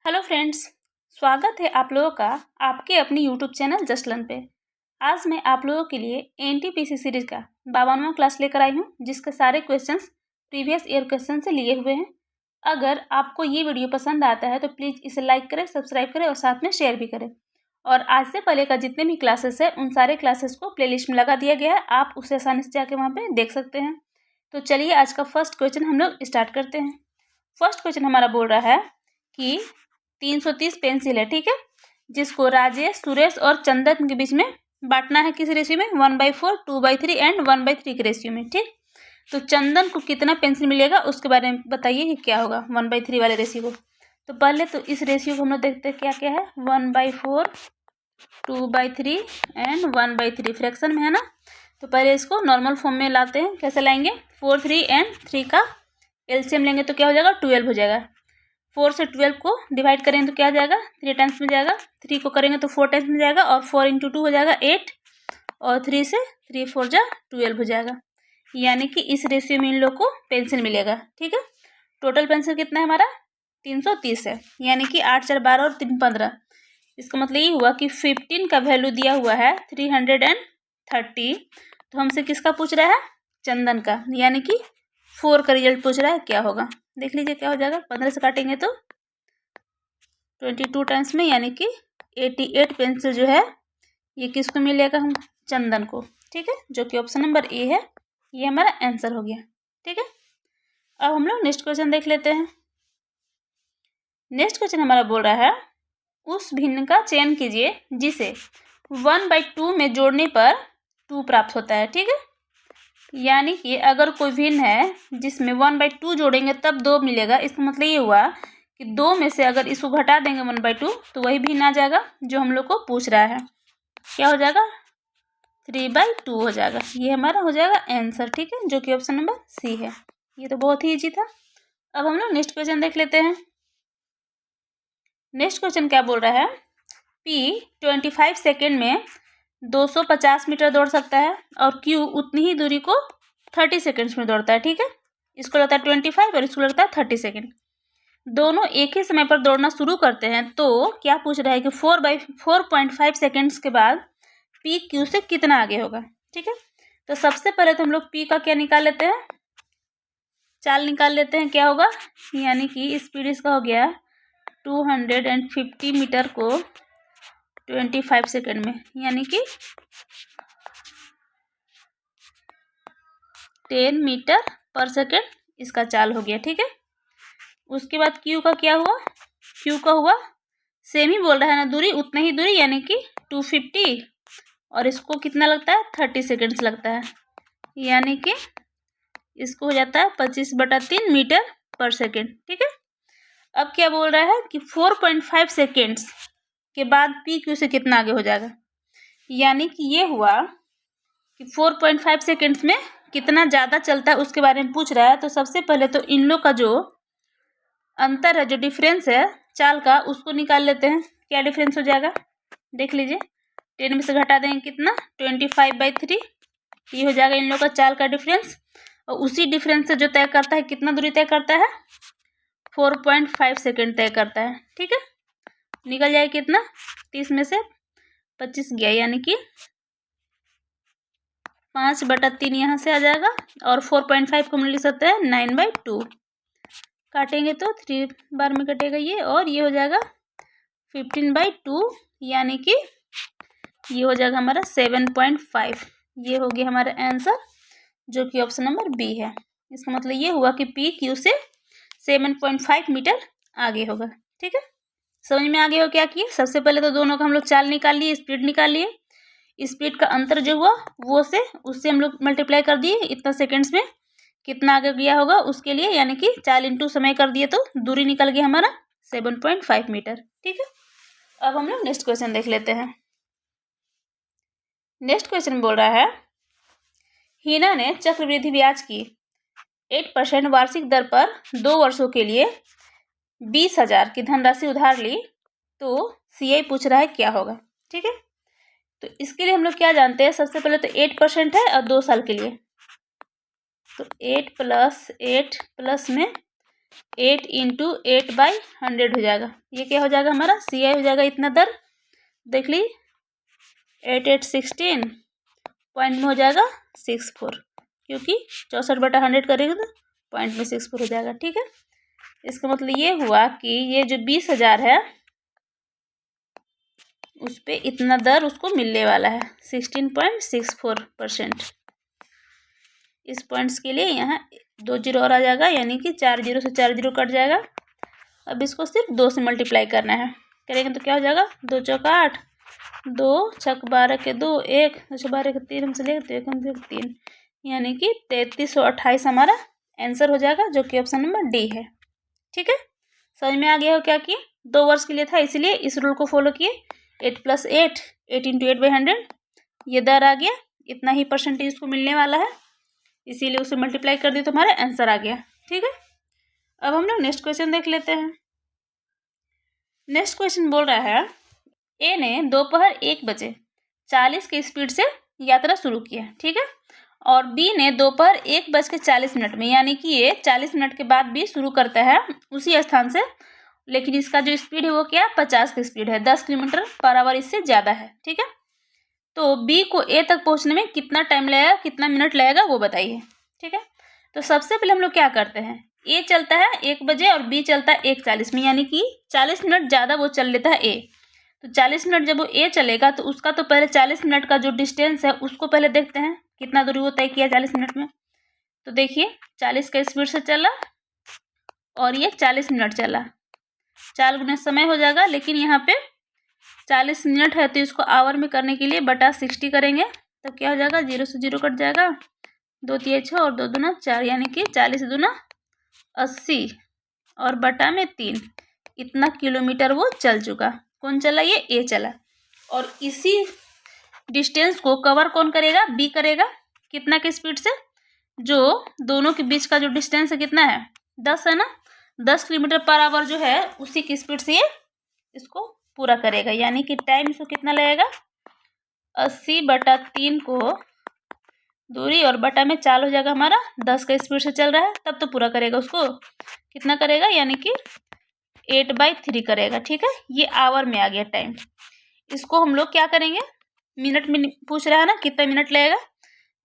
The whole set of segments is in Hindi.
हेलो फ्रेंड्स, स्वागत है आप लोगों का आपके अपनी यूट्यूब चैनल जस्ट लर्न पे। आज मैं आप लोगों के लिए एनटीपीसी सीरीज का 52वां क्लास लेकर आई हूँ, जिसके सारे क्वेश्चंस प्रीवियस ईयर क्वेश्चन से लिए हुए हैं। अगर आपको ये वीडियो पसंद आता है तो प्लीज़ इसे लाइक करें, सब्सक्राइब करें और साथ में शेयर भी करें। और आज से पहले का जितने भी क्लासेस है उन सारे क्लासेस को प्ले लिस्ट में लगा दिया गया है, आप उसे आसानी से जाके वहाँ पर देख सकते हैं। तो चलिए आज का फर्स्ट क्वेश्चन हम लोग स्टार्ट करते हैं। फर्स्ट क्वेश्चन हमारा बोल रहा है कि 330 पेंसिल है, ठीक है, जिसको राजेश, सुरेश और चंदन के बीच में बांटना है किस रेशियो में, 1/4, 2/3 एंड 1/3 के रेशियो में। ठीक, तो चंदन को कितना पेंसिल मिलेगा उसके बारे में बताइए कि क्या होगा 1/3 वाले रेशियो को। तो पहले तो इस रेशियो को हम लोग देखते हैं क्या क्या है। 1/4, 2/3 एंड 1/3 फ्रैक्शन में है ना। तो पहले इसको नॉर्मल फॉर्म में लाते हैं। कैसे लाएंगे, 4, 3 एंड 3 का एलसीएम लेंगे तो क्या हो जाएगा, 12 हो जाएगा। 4 से 12 को डिवाइड करेंगे तो क्या आ जाएगा, 3 टाइम्स में जाएगा। 3 को करेंगे तो 4 टाइम्स में जाएगा और 4 × 2 हो जाएगा 8 और 3 से 3 4 जा 12 हो जाएगा। यानी कि इस रेशियो में इन लोग को पेंसिल मिलेगा। ठीक है, टोटल पेंसिल कितना है हमारा, 330 है। यानी कि 8 4 12 और 3 15। इसका मतलब ये हुआ कि 15 का वैल्यू दिया हुआ है 330। तो हमसे किसका पूछ रहा है, चंदन का। यानी कि 4 का रिजल्ट पूछ रहा है, क्या होगा देख लीजिए क्या हो जाएगा। 15 से काटेंगे तो 22 टाइम्स में, यानी कि 88 पेंसिल जो है ये किसको मिलेगा, हम चंदन को। ठीक है, जो कि ऑप्शन नंबर ए है, ये हमारा आंसर हो गया। ठीक है, अब हम लोग नेक्स्ट क्वेश्चन देख लेते हैं। नेक्स्ट क्वेश्चन हमारा बोल रहा है, उस भिन्न का चयन कीजिए जिसे 1/2 में जोड़ने पर 2 प्राप्त होता है। ठीक है, यानी कि अगर कोई भिन्न है जिसमें 1/2 जोड़ेंगे तब 2 मिलेगा। इसका मतलब ये हुआ कि 2 में से अगर इसको घटा देंगे 1/2 तो वही भिन्न आ जाएगा जो हम लोग को पूछ रहा है। क्या हो जाएगा, 3/2 हो जाएगा। ये हमारा हो जाएगा आंसर। ठीक है, जो कि ऑप्शन नंबर सी है। ये तो बहुत ही ईजी था। अब हम लोग नेक्स्ट क्वेश्चन देख लेते हैं। नेक्स्ट क्वेश्चन क्या बोल रहा है, पी 25 सेकेंड में 250 मीटर दौड़ सकता है और क्यू उतनी ही दूरी को 30 सेकेंड्स में दौड़ता है। ठीक है, इसको लगता है 25 और इसको लगता है 30 सेकेंड। दोनों एक ही समय पर दौड़ना शुरू करते हैं तो क्या पूछ रहा है कि 4/4.5 सेकेंड्स के बाद पी क्यू से कितना आगे होगा। ठीक है, तो सबसे पहले तो हम लोग पी का क्या निकाल लेते हैं, चाल निकाल लेते हैं क्या होगा। यानी कि स्पीड इसका हो गया 250 मीटर को 25 सेकेंड में, यानी कि 10 मीटर पर सेकेंड इसका चाल हो गया। ठीक है, उसके बाद क्यू का क्या हुआ, क्यू का हुआ सेम ही बोल रहा है ना, दूरी उतना ही दूरी, यानी कि 250 और इसको कितना लगता है 30 सेकेंड्स लगता है। यानी कि इसको हो जाता है 25/3 मीटर पर सेकेंड। ठीक है, अब क्या बोल रहा है कि 4.5 सेकेंड्स के बाद पी क्यू से कितना आगे हो जाएगा। यानी कि ये हुआ कि 4.5 सेकेंड्स में कितना ज़्यादा चलता है उसके बारे में पूछ रहा है। तो सबसे पहले तो इन लोग का जो अंतर है, जो डिफरेंस है चाल का, उसको निकाल लेते हैं। क्या डिफरेंस हो जाएगा देख लीजिए। 10 में से घटा देंगे कितना, 25/3। ये हो जाएगा इन लोग का चाल का डिफरेंस। और उसी डिफरेंस से जो तय करता है कितना दूरी तय करता है, 4.5 सेकेंड तय करता है। ठीक है, निकल जाए कितना, 30 में से 25 गया, यानी कि 5/3 यहाँ से आ जाएगा। और 4.5 को हम लिख सकते हैं 9/2। काटेंगे तो 3 बार में कटेगा ये, और ये हो जाएगा 15/2, यानी कि ये हो जाएगा हमारा 7.5। ये हो गया हमारा आंसर, जो कि ऑप्शन नंबर बी है। इसका मतलब ये हुआ कि पी क्यू से 7.5 मीटर आगे होगा। ठीक है, समझ में आ गया हो क्या किए। सबसे पहले तो दोनों का हम लोग चाल निकाल लिए, स्पीड निकाल लिए। स्पीड का अंतर जो हुआ वो से उससे हम लोग मल्टीप्लाई कर दिए, इतना सेकेंड्स में कितना आगे गया होगा उसके लिए, यानी कि चाल इंटू समय कर दिए तो दूरी निकल गया हमारा 7.5 मीटर। ठीक है, अब हम लोग नेक्स्ट क्वेश्चन देख लेते हैं। नेक्स्ट क्वेश्चन बोल रहा है, हिना ने चक्रवृद्धि ब्याज की 8% वार्षिक दर पर 2 वर्षों के लिए 20,000 की धनराशि उधार ली, तो सीआई पूछ रहा है क्या होगा। ठीक है, तो इसके लिए हम लोग क्या जानते हैं, सबसे पहले तो 8% है और 2 साल के लिए, तो 8 + 8 प्लस में 8 इंटू 8/100 हो जाएगा। ये क्या हो जाएगा हमारा CI हो जाएगा इतना दर, देख ली 8816 पॉइंट में हो जाएगा 64, क्योंकि 64/100 करेंगे तो पॉइंट में 64 हो जाएगा। ठीक है, इसका मतलब ये हुआ कि ये जो 20,000 है उस पर इतना दर उसको मिलने वाला है 16.64%। इस पॉइंट्स के लिए यहाँ 2 जीरो और आ जाएगा, यानी कि 4 जीरो से 4 जीरो कट जाएगा। अब इसको सिर्फ 2 से मल्टीप्लाई करना है, करेंगे तो क्या हो जाएगा 2 चौका 8, 2 छक 12 के 2, 1 2 छक 12 के 3 हमसे लेंगे तो 1 हमसे 3, यानी कि 3328 हमारा आंसर हो जाएगा, जो कि ऑप्शन नंबर डी है। ठीक है, समझ में आ गया हो क्या कि 2 वर्ष के लिए था, इसलिए इस रूल को फॉलो किए। 8 + 8 8 इंटू 8/100 ये दर आ गया, इतना ही परसेंटेज इसको मिलने वाला है, इसीलिए उसे मल्टीप्लाई कर दिए तो हमारा आंसर आ गया। ठीक है, अब हम लोग नेक्स्ट क्वेश्चन देख लेते हैं। नेक्स्ट क्वेश्चन बोल रहा है ए ने दोपहर 1 बजे 40 की स्पीड से यात्रा शुरू किया। ठीक है, और बी ने दोपहर 1:40 में, यानी कि ये 40 मिनट के बाद भी शुरू करता है उसी स्थान से, लेकिन इसका जो स्पीड है वो क्या 50 की स्पीड है, 10 किलोमीटर/आवर इससे ज़्यादा है। ठीक है, तो बी को ए तक पहुंचने में कितना टाइम लगेगा, कितना मिनट लगेगा वो बताइए। ठीक है, तो सबसे पहले हम लोग क्या करते हैं, ए चलता है 1 बजे और बी चलता है 1:40 में, यानी कि 40 मिनट ज़्यादा वो चल लेता है ए। तो 40 मिनट जब वो ए चलेगा तो उसका तो पहले 40 मिनट का जो डिस्टेंस है उसको पहले देखते हैं कितना दूरी वो तय किया 40 मिनट में। तो देखिए 40 का स्पीड से चला और ये 40 मिनट चला, 4 गुना समय हो जाएगा, लेकिन यहाँ पे 40 मिनट है तो इसको आवर में करने के लिए बटा 60 करेंगे तो क्या हो जाएगा, 0 से 0 कट जाएगा, 2 तिया 6 और 2 दूना 4, यानी कि 40 दूना 80 और बटा में 3, इतना किलोमीटर वो चल चुका। कौन चला, ये ए चला। और इसी डिस्टेंस को कवर कौन करेगा, बी करेगा। कितना की स्पीड से, जो दोनों के बीच का जो डिस्टेंस है कितना है 10 है ना, 10 किलोमीटर/आवर जो है उसी की स्पीड से ये इसको पूरा करेगा, यानी कि टाइम इसको कितना लगेगा 80/3 को दूरी और बटा में 4 हो जाएगा हमारा, 10 का स्पीड से चल रहा है तब तो पूरा करेगा, उसको कितना करेगा, यानी कि 8/3 करेगा। ठीक है, ये आवर में आ गया टाइम। इसको हम लोग क्या करेंगे, मिनट में पूछ रहा है ना कितना मिनट लगेगा,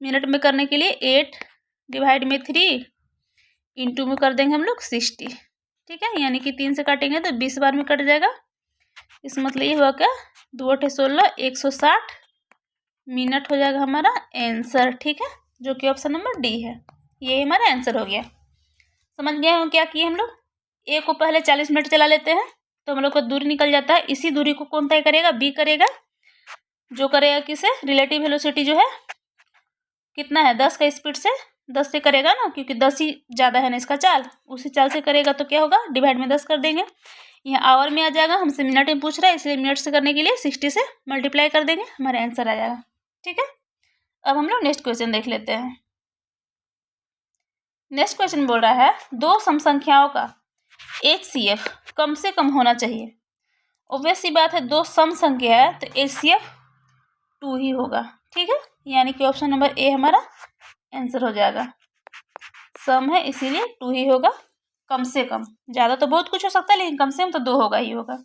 मिनट में करने के लिए 8/3 इंटू में कर देंगे हम लोग 60। ठीक है, यानी कि 3 से काटेंगे तो 20 बार में कट जाएगा। इस मतलब ये हुआ क्या 2 × 16 160 मिनट हो जाएगा हमारा आंसर। ठीक है, जो कि ऑप्शन नंबर डी है, ये हमारा आंसर हो गया। समझ गए हो क्या किए हम लोग, ए को पहले 40 मिनट चला लेते हैं तो हम लोग का दूरी निकल जाता है, इसी दूरी को कौन तय करेगा, बी करेगा, जो करेगा किसे, रिलेटिव वेलोसिटी जो है कितना है 10 का स्पीड से, 10 से करेगा ना, क्योंकि 10 ही ज़्यादा है ना इसका चाल, उसी चाल से करेगा तो क्या होगा डिवाइड में 10 कर देंगे, यहाँ आवर में आ जाएगा, हमसे मिनट में पूछ रहा है इसलिए मिनट से करने के लिए 60 से मल्टीप्लाई कर देंगे, हमारा आंसर आ जाएगा। ठीक है, अब हम लोग नेक्स्ट क्वेश्चन देख लेते हैं। नेक्स्ट क्वेश्चन बोल रहा है 2 सम संख्याओं का HCF कम से कम होना चाहिए। ऑब्वियस सी बात है 2 सम संख्या है तो HCF 2 ही होगा। ठीक है, यानी कि ऑप्शन नंबर ए हमारा आंसर हो जाएगा, सम है इसीलिए 2 ही होगा, कम से कम, ज़्यादा तो बहुत कुछ हो सकता है लेकिन कम से कम तो 2 होगा ही होगा।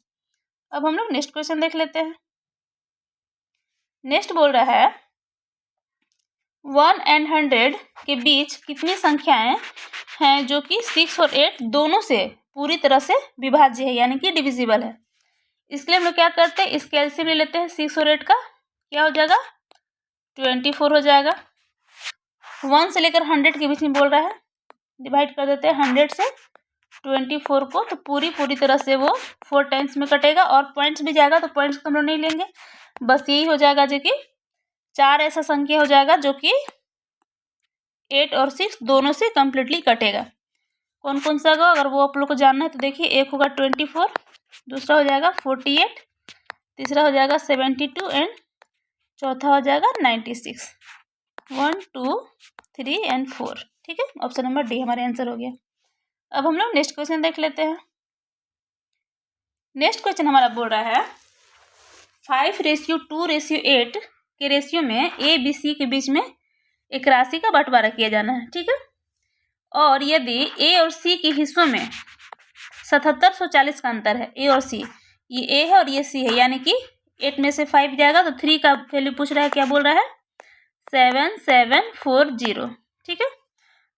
अब हम लोग नेक्स्ट क्वेश्चन देख लेते हैं। नेक्स्ट बोल रहा है 1 और 100 के बीच कितनी संख्याएं हैं जो कि 6 और 8 दोनों से पूरी तरह से विभाज्य है, यानी कि डिविजिबल है। इसके लिए हम लोग क्या करते हैं, इसके एलसीएम ले लेते हैं, 6 और 8 का क्या हो जाएगा 24 हो जाएगा। 1 से लेकर 100 के बीच में बोल रहा है, डिवाइड कर देते हैं 100 से 24 को, तो पूरी तरह से वो 4 टाइम्स में कटेगा, और पॉइंट्स भी जाएगा तो पॉइंट्स हम लोग नहीं लेंगे, बस यही हो जाएगा जो कि 4 ऐसा संख्या हो जाएगा जो कि 8 और 6 दोनों से कम्प्लीटली कटेगा। कौन कौन सा होगा अगर वो आप लोग को जानना है तो देखिए, एक होगा 24, दूसरा हो जाएगा 48, तीसरा हो जाएगा 72 एंड चौथा हो जाएगा 96, 1 2 3 एंड 4। ठीक है, ऑप्शन नंबर डी हमारे आंसर हो गया। अब हम लोग नेक्स्ट क्वेश्चन देख लेते हैं। नेक्स्ट क्वेश्चन हमारा बोल रहा है 5:2:8 के रेशियो में ए बी सी के बीच में एक राशि का बंटवारा किया जाना है। ठीक है, और यदि ए और सी के हिस्सों में 7740 का अंतर है, ए और सी, ये ए है और ये सी है, यानी कि 8 में से 5 जाएगा तो 3 का वैल्यू पूछ रहा है, क्या बोल रहा है 7740। ठीक है,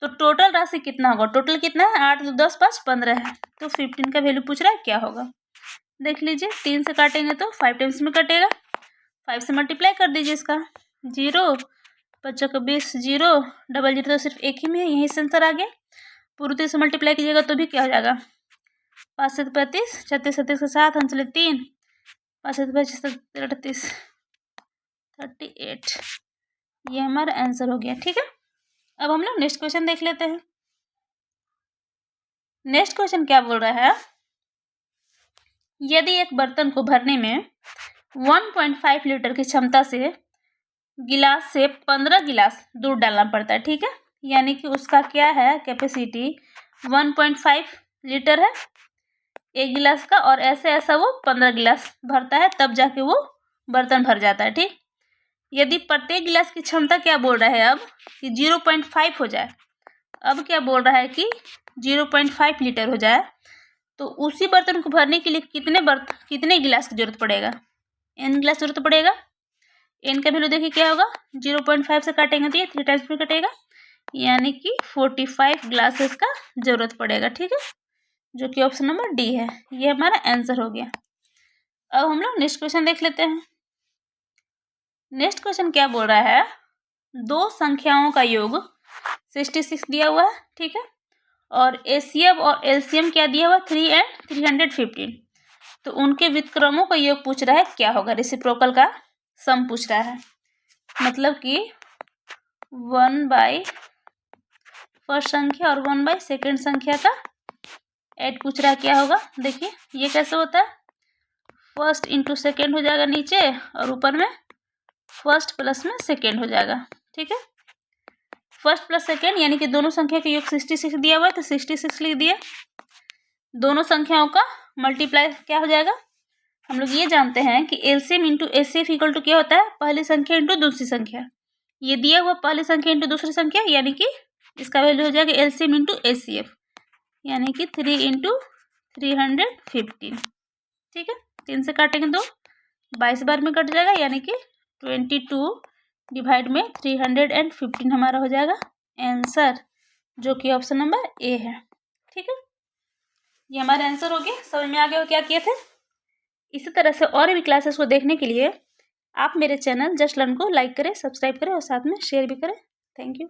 तो टोटल राशि कितना होगा, टोटल कितना है 8 2 10 5 15 है, तो 15 का वैल्यू पूछ रहा है क्या होगा। देख लीजिए 3 से काटेंगे तो 5 टाइम्स में कटेगा, 5 से मल्टीप्लाई कर दीजिए इसका, 0 5 का 20 0 डबल 0 तो सिर्फ एक ही में है, यही से आंसर आ गया। पूरी तरह से मल्टीप्लाई कीजिएगा तो भी क्या हो जाएगा 5 से 35 36 37 के साथ अंचले 3 5 से 25 38 38, ये हमारा आंसर हो गया। ठीक है, अब हम लोग नेक्स्ट क्वेश्चन देख लेते हैं। नेक्स्ट क्वेश्चन क्या बोल रहा है, यदि एक बर्तन को भरने में 1.5 लीटर की क्षमता से गिलास से 15 गिलास दूध डालना पड़ता है, ठीक है, यानी कि उसका क्या है कैपेसिटी 1.5 लीटर है एक गिलास का, और ऐसे ऐसा वो 15 गिलास भरता है, तब जाके वो बर्तन भर जाता है। ठीक, यदि प्रत्येक गिलास की क्षमता क्या बोल रहा है अब कि 0.5 हो जाए, अब क्या बोल रहा है कि 0.5 लीटर हो जाए, तो उसी बर्तन को भरने के लिए कितने गिलास की जरूरत पड़ेगा, n गिलास जरूरत पड़ेगा। n का वैल्यू देखिए क्या होगा, 0.5 से काटेंगे तो ये 3 टाइम्स में कटेगा, यानी कि 45 ग्लासेस का जरूरत पड़ेगा। ठीक है, जो कि ऑप्शन नंबर डी है, ये हमारा आंसर हो गया। अब हम लोग नेक्स्ट क्वेश्चन देख लेते हैं। नेक्स्ट क्वेश्चन क्या बोल रहा है, दो संख्याओं का योग 66 दिया हुआ है, ठीक है, और एसीएम और एलसीएम क्या दिया हुआ 3 एंड 315, तो उनके व्युत्क्रमों का योग पूछ रहा है क्या होगा, रेसिप्रोकल का सम पूछ रहा है, मतलब कि 1/फर्स्ट संख्या और 1/सेकेंड संख्या का ऐड पूछ रहा है क्या होगा। देखिए ये कैसे होता है, फर्स्ट इंटू सेकेंड हो जाएगा नीचे, और ऊपर में फर्स्ट प्लस में सेकेंड हो जाएगा। ठीक है, फर्स्ट प्लस सेकेंड यानी कि दोनों संख्या का योग 66 दिया हुआ है, तो 66 लिख दिए। दोनों संख्याओं का मल्टीप्लाई क्या हो जाएगा, हम लोग ये जानते हैं कि LCM into HCF equal to क्या होता है, पहली संख्या इंटू दूसरी संख्या। ये दिया हुआ पहली संख्या इंटू दूसरी संख्या, यानी कि इसका वैल्यू हो जाएगा एलसीएम इंटू एचसीएफ, यानी कि 3 इंटू 315। ठीक है, 3 से काटेंगे तो 22 बार में कट जाएगा, यानी कि 22 डिवाइड में 315 हमारा हो जाएगा आंसर, जो कि ऑप्शन नंबर ए है। ठीक है, ये हमारा आंसर हो गया। समझ में आ गया क्या किए थे। इसी तरह से और भी क्लासेस को देखने के लिए आप मेरे चैनल जस्ट लर्न को लाइक करें, सब्सक्राइब करें और साथ में शेयर भी करें। Thank you.